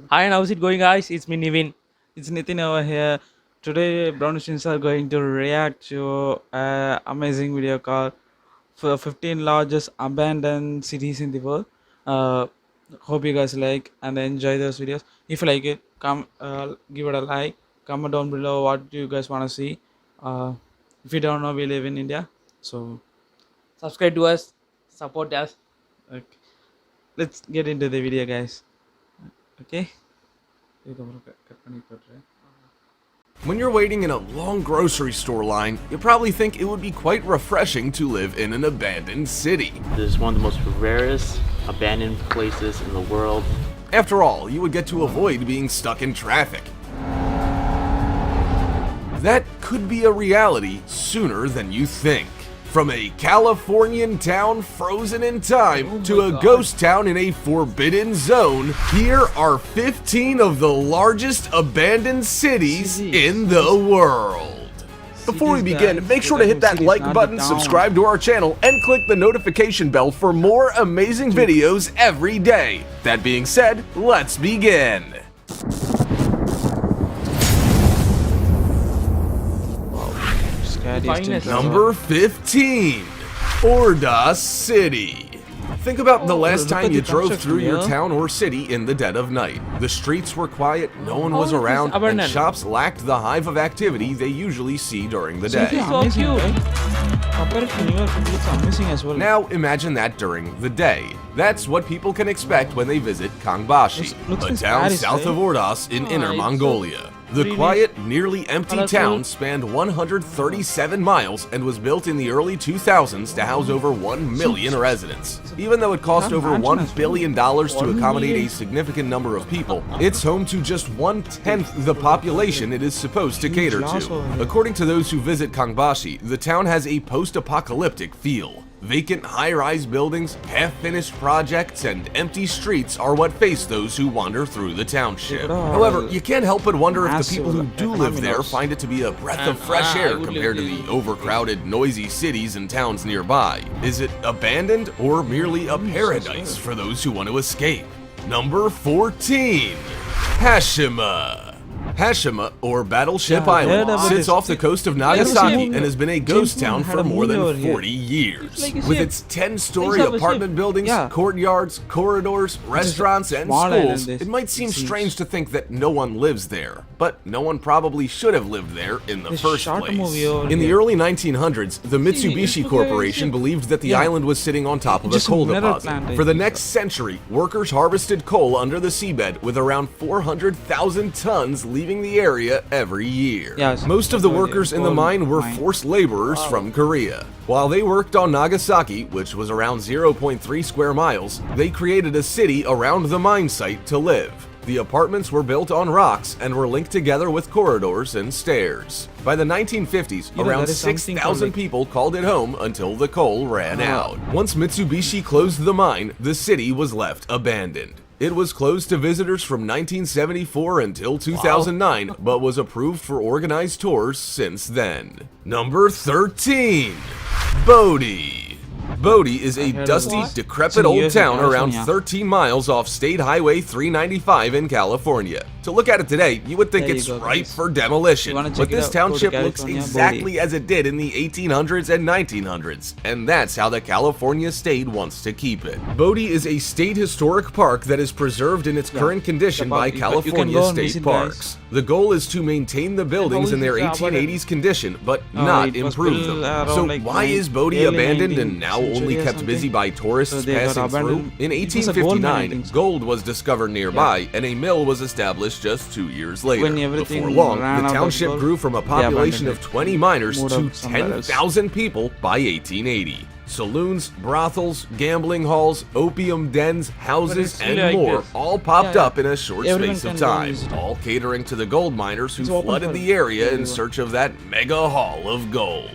Hi, and how's it going, guys? It's me, Nivin. It's Nitin over here. Today, Brownish are going to react to an amazing video called for 15 largest abandoned cities in the world. Uh, Hope you guys like and enjoy those videos. If you like it, come give it a like. Comment down below what you guys want to see. Uh, if you don't know, we live in India, so subscribe to us, support us. Okay. Let's get into the video, guys. Okay. When you're waiting in a long grocery store line, you probably think it would be quite refreshing to live in an abandoned city. This is one of the most rarest abandoned places in the world. After all, you would get to avoid being stuck in traffic. That could be a reality sooner than you think. From a Californian town frozen in time to a ghost town in a forbidden zone, here are 15 of the largest abandoned cities in the world. Before we begin, make sure to hit that like button, subscribe to our channel, and click the notification bell for more amazing videos every day. That being said, let's begin. Number 15, Ordos City. Think about the last time you drove through your town or city in the dead of night. The streets were quiet, no one was around, and shops lacked the hive of activity they usually see during the day. So cute. Compared to New York, it's amazing as well. Now imagine that during the day. That's what people can expect when they visit Kangbashi, a town south of Ordos in Inner Mongolia. The quiet, nearly empty town spanned 137 miles and was built in the early 2000s to house over 1 million residents. Even though it cost over $1 billion to accommodate a significant number of people, it's home to just 1/10 the population it is supposed to cater to. According to those who visit Kangbashi, the town has a post-apocalyptic feel. Vacant high-rise buildings, half-finished projects, and empty streets are what face those who wander through the township. However, you can't help but wonder if the people who do live there find it to be a breath of fresh air compared to the overcrowded, noisy cities and towns nearby. Is it abandoned or merely a paradise for those who want to escape? Number 14, Hashima. Hashima, or Battleship Island, sits off the coast of Nagasaki and has been a ghost town for more than 40 years. With its 10-story apartment buildings, courtyards, corridors, restaurants, and schools, it might seem strange to think that no one lives there. But no one probably should have lived there in the first place. In the early 1900s, the Mitsubishi Corporation believed that the island was sitting on top of a coal deposit. For the next century, workers harvested coal under the seabed, with around 400,000 tons leaving the area every year. Most of the workers in the mine were forced laborers from Korea. While they worked on Nagasaki, which was around 0.3 square miles, they created a city around the mine site to live. The apartments were built on rocks and were linked together with corridors and stairs. By the 1950s, around 6,000 people called it home until the coal ran out. Once Mitsubishi closed the mine, the city was left abandoned. It was closed to visitors from 1974 until 2009, but was approved for organized tours since then. Number 13, Bodie. Bodie is a dusty, decrepit old town around 13 miles off State Highway 395 in California. To look at it today, you would think it's ripe for demolition, but this township looks exactly as it did in the 1800s and 1900s, and that's how the California state wants to keep it. Bodie is a state historic park that is preserved in its current condition by California State Parks. The goal is to maintain the buildings in their 1880s condition, but not improve them. So why is Bodie abandoned and now only kept busy by tourists passing through? In 1859, gold was discovered nearby, and a mill was established just 2 years later. Before long, the township grew from a population of 20 miners to 10,000 people by 1880. Saloons, brothels, gambling halls, opium dens, houses, and more all popped up in a short space of time, all catering to the gold miners who flooded the area in search of that mega haul of gold.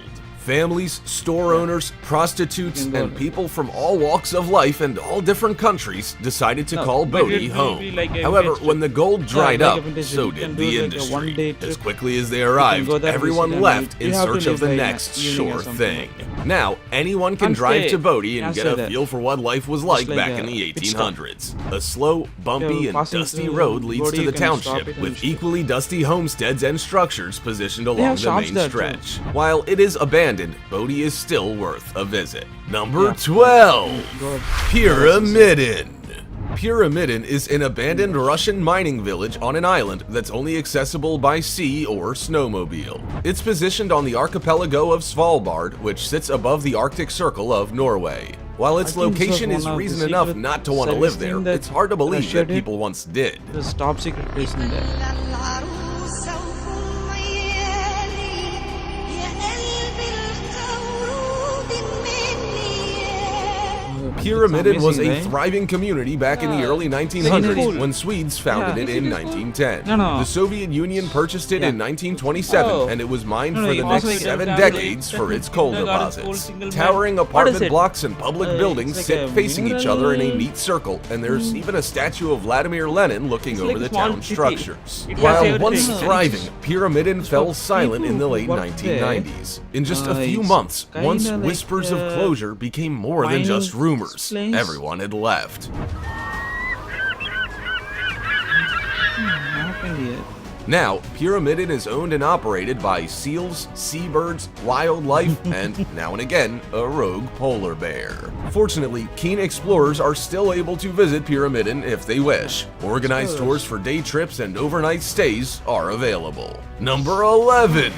Families, store owners, prostitutes, can go and there. people from all walks of life and all different countries decided to No, call but Bodie it will be home. like a However, vintage when the gold dried like a up, vintage so trip. You did can do the like a one-day industry. As trip. quickly as they can arrived, go there, everyone visit, and left you in have to search leave of the by next evening or sure something thing. like Now, anyone can Can't drive stay. to Bodie and Can't get stay a there. feel for what life was like like back a in the pit stop. 1800s. A slow, bumpy, You're and passing dusty through road leads Bodie, to you the can stop township, it and with shit. equally dusty homesteads and structures positioned have along the shops main there, too. stretch. While it is abandoned, Bodie is still worth a visit. Number Yeah. 12. Go- Pyramidin. Pyramidin is an abandoned Russian mining village on an island that's only accessible by sea or snowmobile. It's positioned on the archipelago of Svalbard, which sits above the Arctic Circle of Norway. While its I think this was location is one of the reason enough secret not to want to service live there, thing that it's hard to believe Russia that did. people once did. There's top secret place in there. Pyramidin was amazing, a right? thriving community back in the Yeah. early 1900s cool. when Swedes founded Yeah. it in 1910. No. The Soviet Union purchased it in Yeah. 1927, Oh. and it was mined No, for the it next was like 7 a- decades for its coal Kindergarten deposits. school single Towering man. apartment What is it? blocks and public buildings it's like sit a facing each other in a mineral- neat circle, and there's even a statue of Vladimir Lenin looking It's over like a the small town city. structures. It has While everything. once No, thriving, Pyramidin fell for silent in the people who late work 1990s. In just a few it's months, kinda once like, whispers of closure became more than mining just rumors. place. Everyone had left. What happened here? Now, Pyramidin is owned and operated by seals, seabirds, wildlife, and now and again, a rogue polar bear. Fortunately, keen explorers are still able to visit Pyramidin if they wish. Organized tours for day trips and overnight stays are available. Number 11.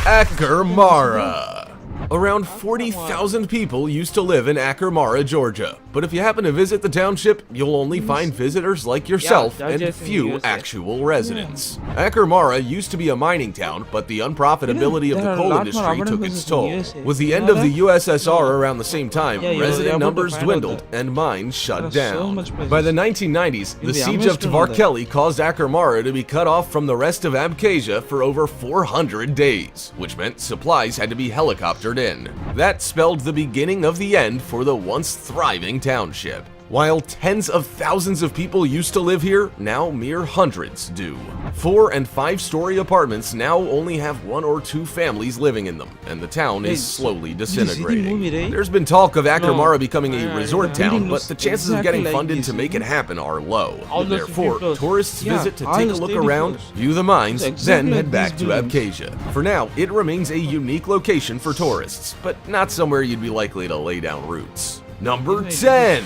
Akermara. Around 40,000 people used to live in Akermara, Georgia. But if you happen to visit the township, you'll only find visitors like yourself Yeah, and Georgia's in few USA. actual residents. Akermara used to be a mining town, but the unprofitability of there the are a coal lot more industry abandoned took places its in toll. USA. With the You end know of the that? USSR around the same time, Yeah, you're resident able to numbers find out dwindled that. and mines shut There are so down. much places. By the 1990s, In the the siege Amish of to know that. Tvarkeli caused Akermara to be cut off from the rest of Abkhazia for over 400 days, which meant supplies had to be helicoptered in. That spelled the beginning of the end for the once thriving township. While tens of thousands of people used to live here, now mere hundreds do. 4- and 5-story apartments now only have 1 or 2 families living in them, and the town is Hey, slowly did you see the disintegrating. movie, right? There's been talk of Akermara No. becoming a Yeah, resort the building town, but looks the chances of exactly getting like funded this, to make it happen are low. All those Therefore, 50 floors. tourists Yeah, visit to all take a those look 30 around, floors. view the mines, It's exactly then head like back these to buildings. Abkhazia. For now, it remains a unique location for tourists, but not somewhere you'd be likely to lay down roots. Number 10.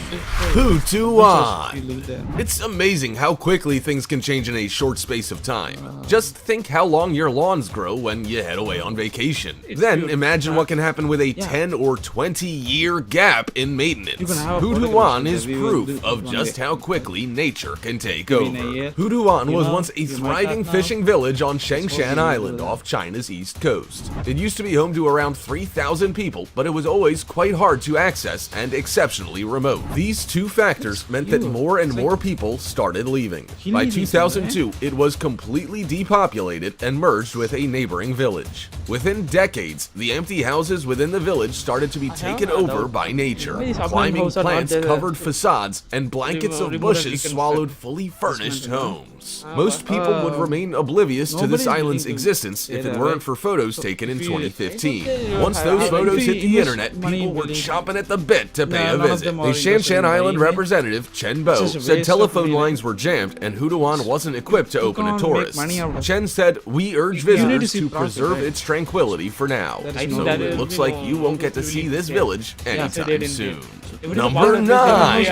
Hutuan. It's amazing how quickly things can change in a short space of time. Just think how long your lawns grow when you head away on vacation. Then beautiful. imagine what can happen with a 10 or 20-year gap in You maintenance. can have a Hutuan photograph is that we will proof do of one just day. how quickly nature can take Maybe in a over. year. Hutuan You was know, once a you might thriving not know. fishing village on Suppose Shengshan you Island will. off China's east coast. It used to be home to around 3,000 people, but it was always quite hard to access and exceptionally remote. These two factors meant that cute. more and It's more people started leaving. He By needs it, 2002, it was completely depopulated and merged with a neighboring village. Within decades, the empty houses within the village started to be taken know, over no. by nature. Why these apartment Climbing houses are not plants there? covered facades, and blankets of Remove bushes it, you can swallowed fit fully furnished you know. homes. Most people would remain oblivious to this nobody's island's willing to existence stay if it there, weren't right? for photos taken in if you- 2015. Okay, Once I- those if photos you hit the invest internet, money people in were building- chomping at the bit to pay No, a none of visit. them A are interested Shanshan in Island buying it. representative, Chen Bo, It's just a said waste of telephone money. lines were jammed and Hutuan wasn't equipped to open to can't make tourists. money out of Chen said, "We urge You need to visitors see to profit, preserve right? its tranquility for now." That So is that it will looks be like no- you won't get to see this village Yeah, anytime they didn't soon. do. Number 9.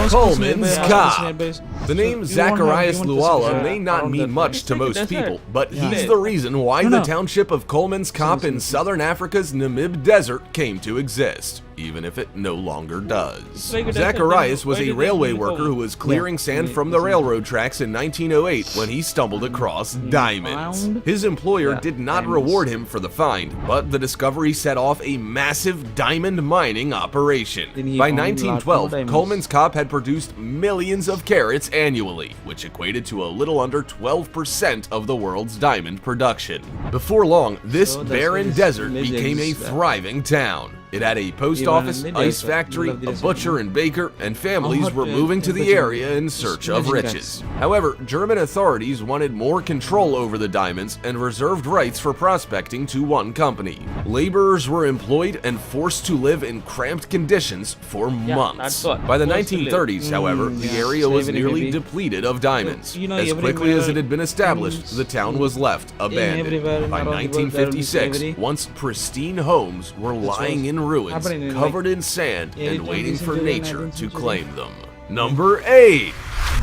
Coleman's Cop. The name So you won't have- Zacharias you won't have Luala to- may not around mean that much place. to most That's people, it. but Yeah. he's the reason why No, the no. township of Coleman's Cop in southern Africa's Namib Desert came to exist. even if it no longer does. like a Zacharias was why a did they railway give worker home? who was clearing sand from the railroad tracks in 1908 when he stumbled across diamonds. Found? His employer Yeah, did not diamonds. reward him for the find, but the discovery set off a massive diamond mining operation. Then he By found a lot more 1912, diamonds. Coleman's Cop had produced millions of carats annually, which equated to a little under 12% of the world's diamond production. Before long, this So that's barren why this desert village became a exists there. thriving town. It had a post Even office, in the ice desert, factory, middle of the a desert, butcher and baker, and families hot were moving to the temperature area in search of imagine, riches. guys. However, German authorities wanted more control over the diamonds and reserved rights for prospecting to one company. Laborers were employed and forced to live in cramped conditions for months. that's what. By the Forced to live. 1930s, however, the Yeah, area was slavery nearly maybe. depleted of diamonds. You know, As every quickly as it mineral had been established, things the town was left abandoned. everywhere By around the world, there will be 1956, slavery. once pristine homes were lying in ruins, happening in, covered like, in sand, yeah, and it waiting was for in the nature 19th to century. claim them. Number 8.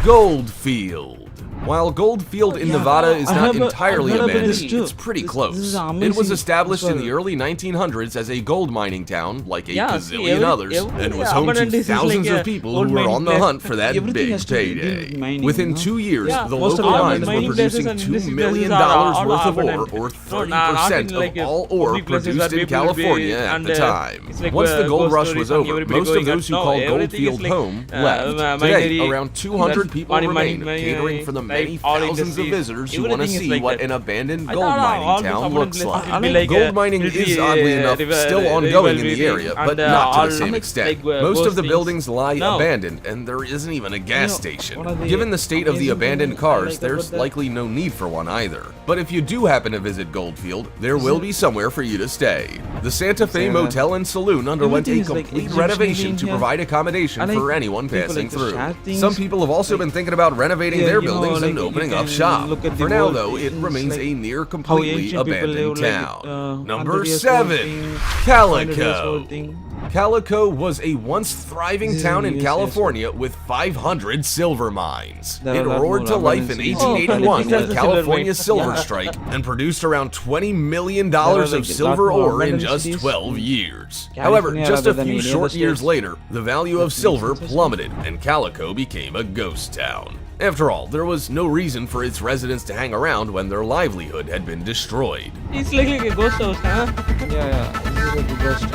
Goldfield. While Goldfield in Yeah, Nevada is I not have entirely heard about abandoned, this too. it's pretty This close. is It was amazing established in as the well. early 1900s as a gold mining town, like a Yeah, see, gazillion others, and was home to abandoned is thousands like of a people gold who were mining on the place. hunt for that Everything big has to do with payday. mining, Within you know? 2 years, Yeah, the most of local the mines were mining places producing and $2 industry million places are worth of ore, abandoned. or No, not 30% in like of all ore public places produced where in people will be- California at and, the time. it's like, Once the gold ghost rush stories was and over, everybody most of going those who out. called No, everything is Goldfield like, home left. Today, minery, around 200 people money, remain, money, catering for the many like, all thousands of industries. visitors who want to Everything is see like what that. an abandoned I gold don't know, all mining the town abandoned looks places like. will be like, Gold mining pretty, is oddly enough still ongoing in the area, but not to the same extent. Most of the buildings lie abandoned, and there isn't even a gas station. Given the state of the abandoned cars, there's likely no need for one either. But if you do happen to visit Goldfield, there will be somewhere for you to stay. The Santa Fe Motel and Saloon underwent a Everything is, like, complete exhibition renovation in to here. provide accommodation I like for anyone people passing like to through. share things, Some people have also been thinking about renovating Yeah, their you know, buildings and like, you opening up can shop. look at the For now, world, though, it it's remains like a near how completely ancient people abandoned live, like, town. 100 Number years 7. old thing, 100 years Calico. old thing. Calico was a once thriving This is town in in USA, California with 500 silver mines. There It are a lot roared more to life in abundance. 1881 Oh, with the California's silver silver mines. strike and produced around $20 million There are, of like, silver lot more ore in abundant just cities 12 years. California However, just a rather than few any short other years states. later, the value of silver plummeted and Calico became a ghost town. After all, there was no reason for its residents to hang around when their livelihood had been destroyed. It's like a ghost house, huh? Yeah, this is like a ghost.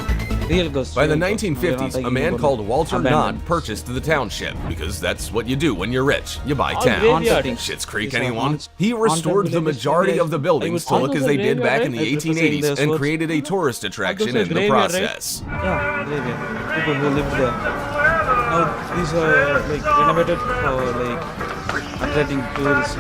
Real ghost. By the real ghost. We are not 1950s, a talking man about called Walter abandoned. Nod purchased the township, because that's what you do when you're rich. You buy All town. graveyard. Schitt's Creek, These are anyone? haunted- He restored haunted the villages, majority maybe of the buildings to I would look as say they the did back in the graveyard, right? 1880s Like, and the created a tourist attraction in the graveyard, right? process. Yeah, graveyard. People who live there. Now these are like renovated for like attracting tourists.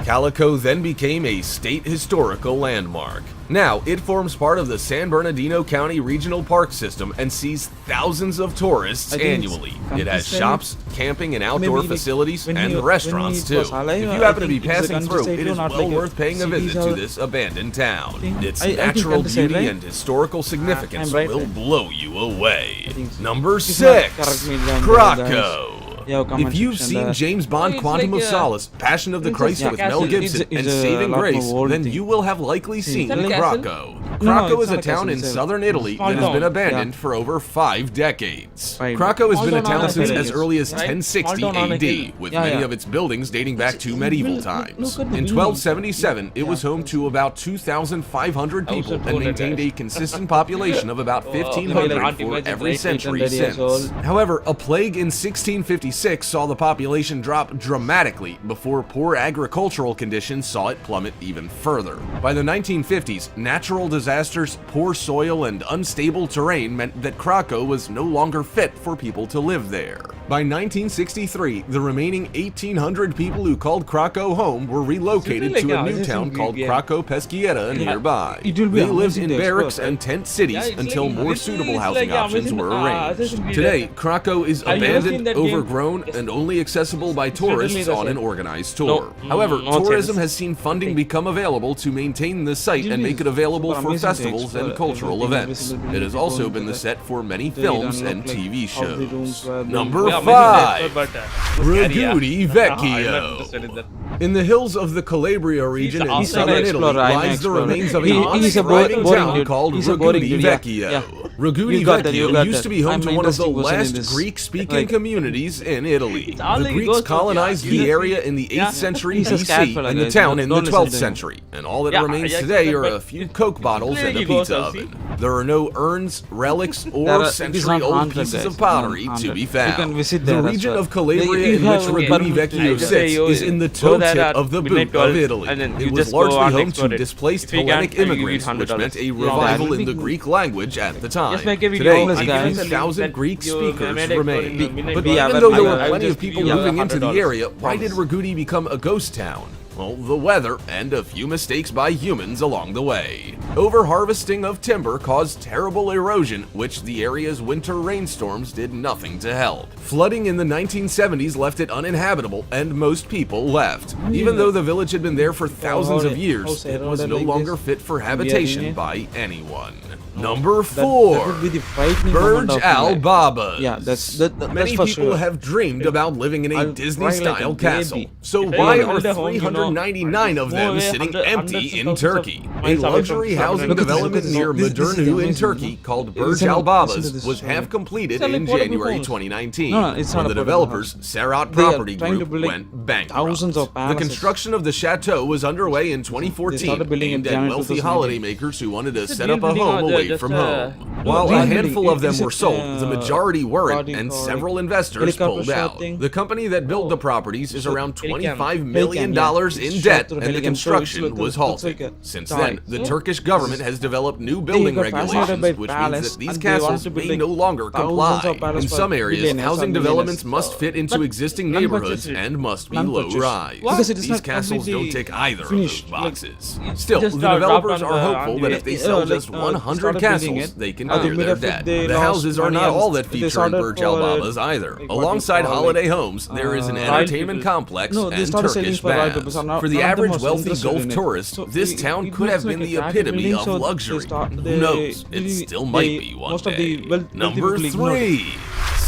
Calico then became a state historical landmark. Now, it forms part of the San Bernardino County Regional Park System and sees thousands of tourists I think it's annually. It has countryside. shops, camping and outdoor Maybe, like, facilities, when and he- restaurants when he too. was alive, If you I happen to be think it's a passing through, countryside it too, is not well like a worth paying a cities visit to or- this abandoned town. think- Its I think natural countryside, beauty right? and historical significance I'm right will there. blow you away. think so. Number It's not 6. correct me down there, Krakow. Yeah, comment If you've section seen there. James Bond it's Quantum like of a- Solace, Passion of the it's a Christ with castle. Mel Gibson, It's and a Saving lot more Grace, old then thing. you will have likely seen It's a castle? Krakow. No, Krakow it's is a not a town castle, in it's a southern Italy small that has been town, abandoned yeah. for over 5 decades. Right. Krakow has Small been a town on town a since hill, as early as right? 1060 Small town on a AD, hill. with Yeah, many yeah. of its buildings dating back to medieval times. look at the In buildings. 1277, it was home to about 2,500 people and maintained a consistent population of about 1,500 Can't for imagine, every right? century 800 years since. old. However, a plague in 1656 saw the population drop dramatically before poor agricultural conditions saw it plummet even further. By the 1950s, natural disasters, poor soil, and unstable terrain meant that Krakow was no longer fit for people to live there. By 1963, the remaining 1,800 people who called Krakow home were relocated Like to a a- new this is town a called game. Krakow Peschiera nearby. it will be They lived amazing in to barracks explore, and tent cities Yeah, it's until like- more it's suitable like housing options amazing, were Assassin's arranged. Creed. Today, Krakow is Have you ever seen abandoned, that game? overgrown, Yes. and only accessible by literally tourists the on an same. organized tour. However, no tourism chance. has seen funding become available to maintain the site and make it available super for amazing to festivals explore and cultural everything events. visible It has to also go been into the set for many They films don't and look like TV how the rooms shows. were built. Number Yeah, 5. but Ragudi I'm not interested in Vecchio. that. In the hills of the Calabria region in He's an southern Italy explorer, I'm an lies the explorer. remains of He's a a boring town dude. called He's a boring Ragudi dude, yeah. Vecchio. Yeah. Ragudi You got that, you Vecchio got used that. to be home I'm to one of the interesting person in last this. Greek-speaking Like- communities in Italy. all The like Greeks ghosts of- colonized yeah, the you know, area in the 8th yeah. century He's a scat BC fella, and the guys. town in the Don't listen 12th to him. century. And all that Yeah, remains yeah, today are but- a few Coke bottles and a Clearly pizza ghosts, see? oven. There are no urns, relics, There or are- it is not century-old haunted, pieces guys. of It's not pottery to haunted. be You found. can visit The there as region well. of Calabria You in which have Ragudi permit to Vecchio use sits it. is in the Go toe there tip at of the midnight boot of 12, Italy. and then It you was just go largely and home explore to it. displaced If you Hellenic can't, you give immigrants, which $100. meant a Yeah, revival that in the would be- Greek language at the time. Just make a video. Today, Homeless I guy. can send you 18,000 that Greek you speakers made it remain. in the midnight But call. yeah, Even though there I- were I'll plenty of just give people you moving into the $100. area, why did Ragudi become a ghost town? Well, the weather and a few mistakes by humans along the way. Over-harvesting of timber caused terrible erosion, which the area's winter rainstorms did nothing to help. Flooding in the 1970s left it uninhabitable, and most people left. Even though the village had been there for thousands of years, it was no longer fit for habitation by anyone. Number 4. That would be the frightening Burj moment of Al my life. Babas. Yeah, that's Many for people sure. have dreamed about living in a I'll cry like Disney-style a castle. baby. So If why you are build a home, you know, 399 of them more sitting hundred- empty hundreds in of Turkey? thousands of A miles away luxury from housing Look at this, development look at near this. This is Modernu in amazing, Turkey no? called Listen Burj to- Al listen Babas to this was story. half completed It's like in portable January homes. 2019 No, it's when not the a portable developers, house. Sarat They are Property trying to Group, build, like, went bankrupt. thousands of The palaces. construction of the chateau was underway in 2014, started building aimed in at January wealthy 2018. holidaymakers who wanted to It's a set up a building home out there, away just, from home. no, While a building. handful of them It's a, were sold, the majority weren't, body and for, several like, investors helicopter pulled shot out. thing. The company that built the properties is around Helicam. $25 million Helicam, yeah. in It's debt, shot through and the helicam, so construction it's was looks like halted. a Since toy. then, the So, Turkish government has developed new building got fascinated regulations, by which palace, means that these and they wanted castles to build, may like, no longer thousands comply. of palaces In for some areas, billionaires housing and developments millionaires. must fit into But existing none neighborhoods purchased it. and must be None purchased. low-rise. Because it is These not castles don't completely take either finished, of like, those boxes. it's Still, just the dropped developers on are the- hopeful on that the- if they sell just 100 started building castles, it. they can They clear made their a debt. they The lost houses are money not and all that they feature in started Burj Al for, Babas either. like, what Alongside we call, holiday like, homes, there is an uh, entertainment people. complex No, they and started selling Turkish for right baths. because I'm not- For the none of them average was wealthy interested Gulf in it. tourist, So this it town looks could have like been a the crack epitome building, of so they luxury. start- Who they- knows? It they- still might they- be one most of the day. wealthy Number people ignored it. 3.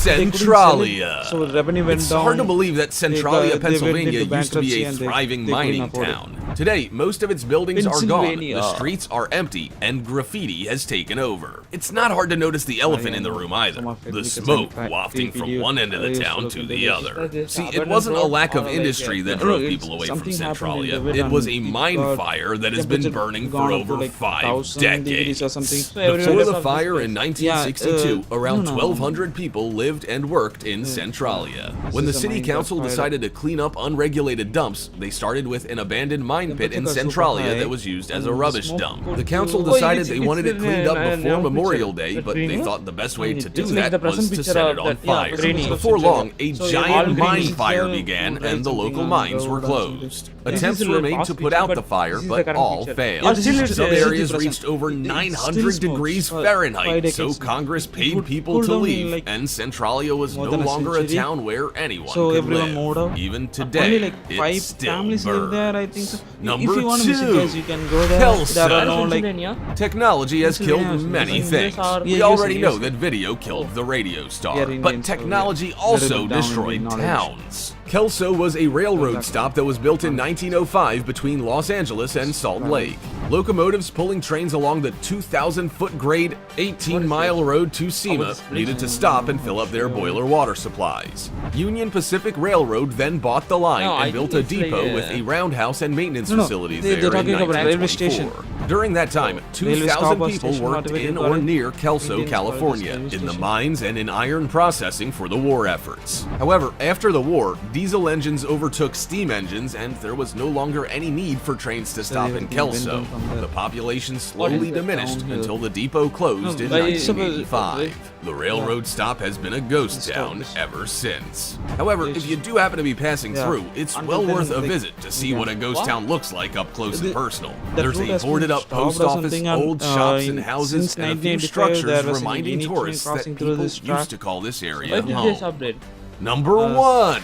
They couldn't sell it, Centralia. so revenue went It's down. hard to believe that Centralia, they went Pennsylvania into used to be bankruptcy a and thriving they couldn't mining afford it. town. Today, most of its buildings are gone, Pennsylvania. the streets are empty, and graffiti has taken over. It's not hard to notice the elephant in the room either, the smoke wafting from one end of the town to the other. See, it wasn't a lack of industry that drove people away from Centralia. It was a mine fire that has been burning for over 5 decades. Before the fire in 1962, around 1,200 people lived and worked in Centralia. When the city council decided to clean up unregulated dumps, they started with an abandoned mine pit in Centralia that was used as a rubbish dump. The council decided they wanted it cleaned up before Memorial Day, but they thought the best way to do that was to set it on fire. Before long, a giant mine fire began and the local mines were closed. Attempts were made to put out the fire, but all failed. Some areas reached over 900 degrees Fahrenheit, so Congress paid people to leave, and Centralia was no longer a town where anyone could live. Even today, it still burns. Number 2. You can go there. Kelso. There are no, like, Technology has killed many things. We yes, already yes. know that video killed the radio star, Yeah, but Indians, technology so also very down in destroyed knowledge. towns. Kelso was a railroad stop that was built in 1905 between Los Angeles and Salt Lake. Locomotives pulling trains along the 2,000-foot grade 18-mile road to Sema needed to stop and fill up their boiler water supplies. Union Pacific Railroad then bought the line No, I and built a think it's depot like, with a roundhouse and maintenance No, no, facilities they're there in talking about railway station. 1924. During that time, Railway 2,000 stop or people station, worked whatever in you call or it. near Kelso, Indians call it California, railway in the station. mines and in iron processing for the war efforts. However, after the war, diesel engines overtook steam engines and there was no longer any need for trains to stop in everything Kelso. went down from there. The population slowly that diminished downhill? until the depot closed in but it's supposed- 1985. The railroad stop has been a ghost town Stop. ever since. However, if you do happen to be passing Yeah. through, it's Until well then, worth a like, visit to see yeah. what a ghost What? town looks like up close and The- personal. that There's route a has been boarded up stopped post or office, something old shops and in- houses, since and a few 1985 structures there was reminding any tourists that crossing through people this track. used to call this area Why did home. this update? Number Uh, 1.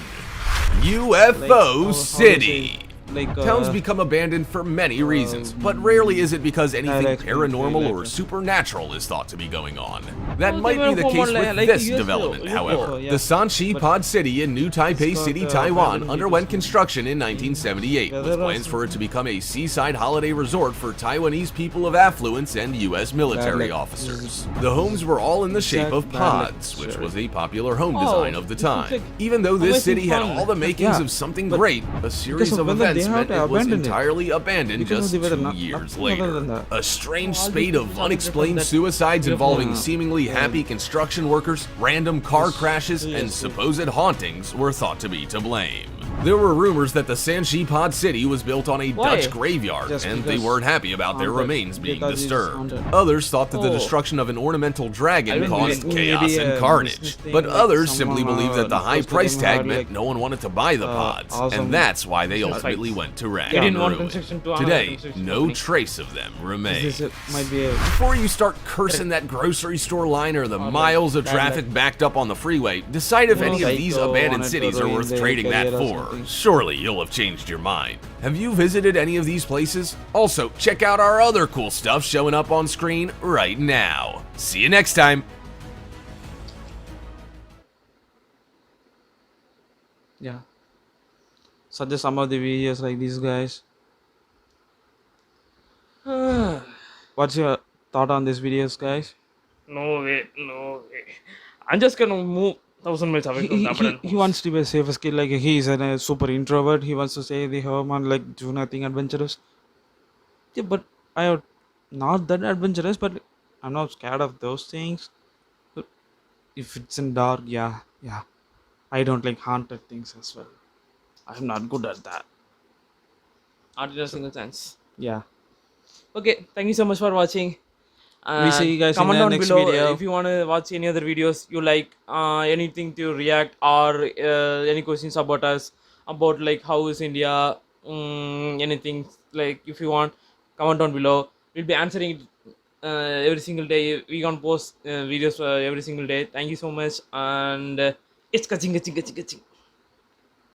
UFO how do you City. like Towns become abandoned for many reasons, but rarely is it because anything paranormal or supernatural is thought to be going on. That Oh, might they be the were case former, with like, this years ago, development, years however. ago, yeah. The Sanxi But Pod City in New Taipei got, City, abandoned Taiwan underwent because- construction in 1978, Yeah, with there plans was- for it to become a seaside holiday resort for Taiwanese people of affluence and U.S. military luck. officers. The homes were all in the shape of Exact bad luck, pods, which sure. was a popular home Oh, design of the this looks time. like Even though this amazing city had fun. all the makings Yeah, of something but great, a series of of weather, they events have meant to it was abandon it. entirely abandoned Because just of the weather, 2 years nothing other later. than that. A strange Oh, all spate these of people are unexplained different suicides that- involving Yeah. seemingly happy construction workers, random car crashes, and yes. supposed hauntings were thought to be to blame. There were rumors that the Sanxi Pod City was built on a Why? Dutch graveyard, Just and they because weren't happy about their haunted. remains They being thought it's disturbed. haunted. Others thought that the Oh. destruction of an ornamental dragon mean, caused maybe chaos a and business carnage, thing, but like others simply someone, believed that the high close to price them tag had, meant like, no one wanted to buy the pods, awesome and that's why they ultimately went to rack They and didn't want ruin. construction to another Today, construction no company. trace of them remain. This might be a Before you start cursing that grocery store line or the miles of bad traffic luck. backed up on the freeway, decide if Well, any of these psycho abandoned wanted cities to are ruin worth their trading that career or for. something. Surely you'll have changed your mind. Have you visited any of these places? Also, check out our other cool stuff showing up on screen right now. See you next time. yeah. Suggest some of the videos like these guys. What's your thought on these videos, guys? No way, no way. I'm just gonna move 1,000 miles away from the abandoned He homes. wants to be a safest kid. Like he's a super introvert. He wants to stay at the home and like do nothing adventurous. Yeah, but I am not that adventurous. But I'm not scared of those things. But if it's in dark, yeah. I don't like haunted things as well. I'm not good at that. Not in a single chance. Yeah. Okay, thank you so much for watching. We see you guys in comment the down next below video. if you want to watch any other videos you like, anything to react, or any questions about us, about like how is India, anything, like if you want, comment down below. We'll be answering it every single day. We gonna post videos every single day. Thank you so much, and it's kaching.